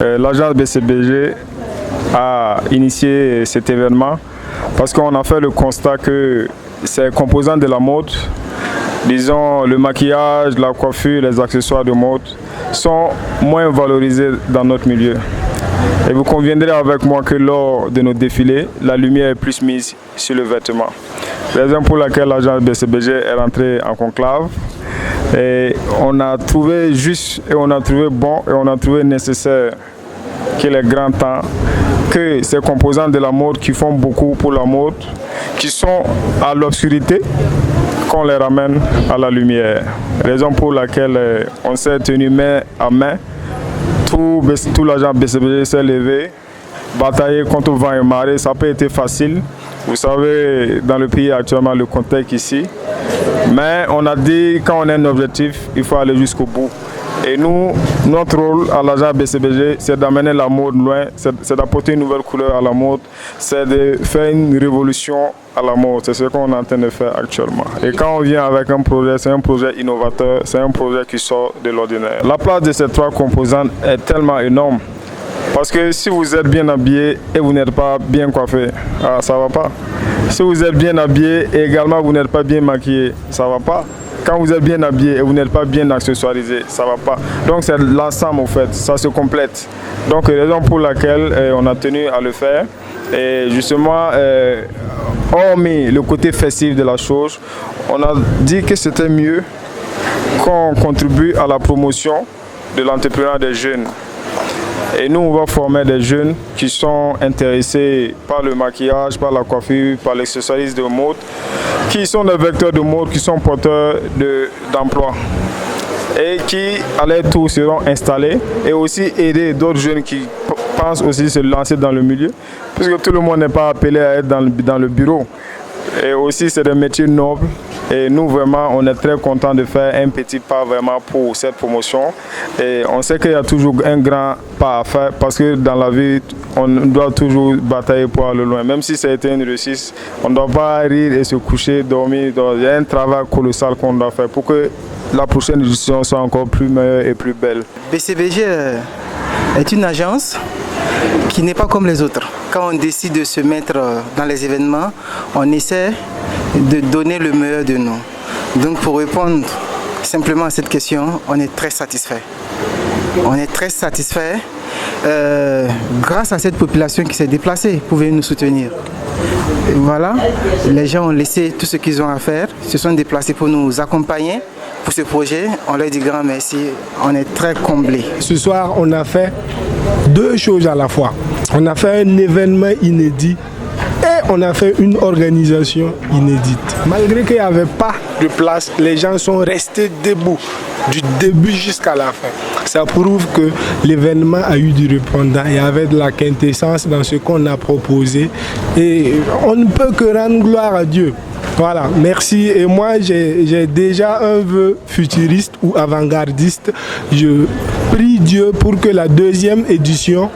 L'agence BCBG a initié cet événement parce qu'on a fait le constat que ces composants de la mode, disons le maquillage, la coiffure, les accessoires de mode, sont moins valorisés dans notre milieu. Et vous conviendrez avec moi que lors de nos défilés, la lumière est plus mise sur le vêtement. Raison pour laquelle l'agence BCBG est rentrée en conclave. Et on a trouvé juste, et on a trouvé bon, et on a trouvé nécessaire qu'il est grand temps que ces composants de la mode qui font beaucoup pour la mode, qui sont à l'obscurité, qu'on les ramène à la lumière. Raison pour laquelle on s'est tenu main à main. Tout l'agent BCBG s'est levé, bataillé contre vent et marée. Ça n'a pas été facile. Vous savez, dans le pays actuellement, le contexte ici. Mais on a dit, quand on a un objectif, il faut aller jusqu'au bout. Et nous, notre rôle à l'agence BCBG, c'est d'amener la mode loin, c'est d'apporter une nouvelle couleur à la mode, c'est de faire une révolution à la mode. C'est ce qu'on est en train de faire actuellement. Et quand on vient avec un projet, c'est un projet innovateur, c'est un projet qui sort de l'ordinaire. La place de ces trois composantes est tellement énorme. Parce que si vous êtes bien habillé et vous n'êtes pas bien coiffé, ça ne va pas. Si vous êtes bien habillé et également vous n'êtes pas bien maquillé, ça ne va pas. Quand vous êtes bien habillé et vous n'êtes pas bien accessoirisé, ça ne va pas. Donc c'est l'ensemble en fait, ça se complète. Donc raison pour laquelle on a tenu à le faire. Et justement, hormis le côté festif de la chose, on a dit que c'était mieux qu'on contribue à la promotion de l'entrepreneuriat des jeunes. Et nous, on va former des jeunes qui sont intéressés par le maquillage, par la coiffure, par l'accessoirisme de mode, qui sont des vecteurs de mode, qui sont porteurs d'emploi et qui, à leur tour, seront installés et aussi aider d'autres jeunes qui pensent aussi se lancer dans le milieu, puisque tout le monde n'est pas appelé à être dans le bureau. Et aussi, c'est des métiers nobles. Et nous, vraiment, on est très contents de faire un petit pas vraiment pour cette promotion. Et on sait qu'il y a toujours un grand pas à faire parce que dans la vie, on doit toujours batailler pour aller loin. Même si ça a été une réussite, on ne doit pas rire et se coucher, dormir. Il y a un travail colossal qu'on doit faire pour que la prochaine édition soit encore plus meilleure et plus belle. BCBG est une agence qui n'est pas comme les autres. Quand on décide de se mettre dans les événements, on essaie de donner le meilleur de nous. Donc pour répondre simplement à cette question, on est très satisfait. On est très satisfait grâce à cette population qui s'est déplacée pour venir nous soutenir. Et voilà, les gens ont laissé tout ce qu'ils ont à faire, se sont déplacés pour nous accompagner pour ce projet. On leur dit grand merci, on est très comblés. Ce soir, on a fait deux choses à la fois. On a fait un événement inédit et on a fait une organisation inédite. Malgré qu'il n'y avait pas de place, les gens sont restés debout du début jusqu'à la fin. Ça prouve que l'événement a eu du répondant et avait de la quintessence dans ce qu'on a proposé. Et on ne peut que rendre gloire à Dieu. Voilà, merci. Et moi, j'ai déjà un vœu futuriste ou avant-gardiste. Je prie Dieu pour que la deuxième édition,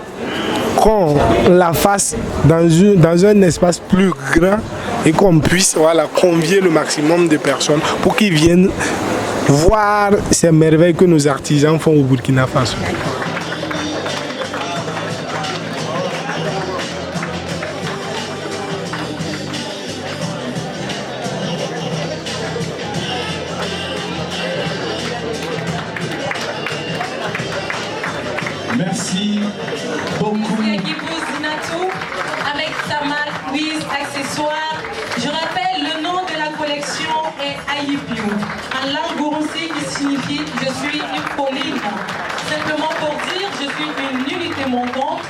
qu'on la fasse dans un espace plus grand et qu'on puisse convier le maximum de personnes pour qu'ils viennent voir ces merveilles que nos artisans font au Burkina Faso. Merci beaucoup. Avec sa marque Louise Accessoires. Je rappelle, le nom de la collection est Ayipiou, en langue gourou-si qui signifie je suis une colline. Simplement pour dire je suis une unité montante.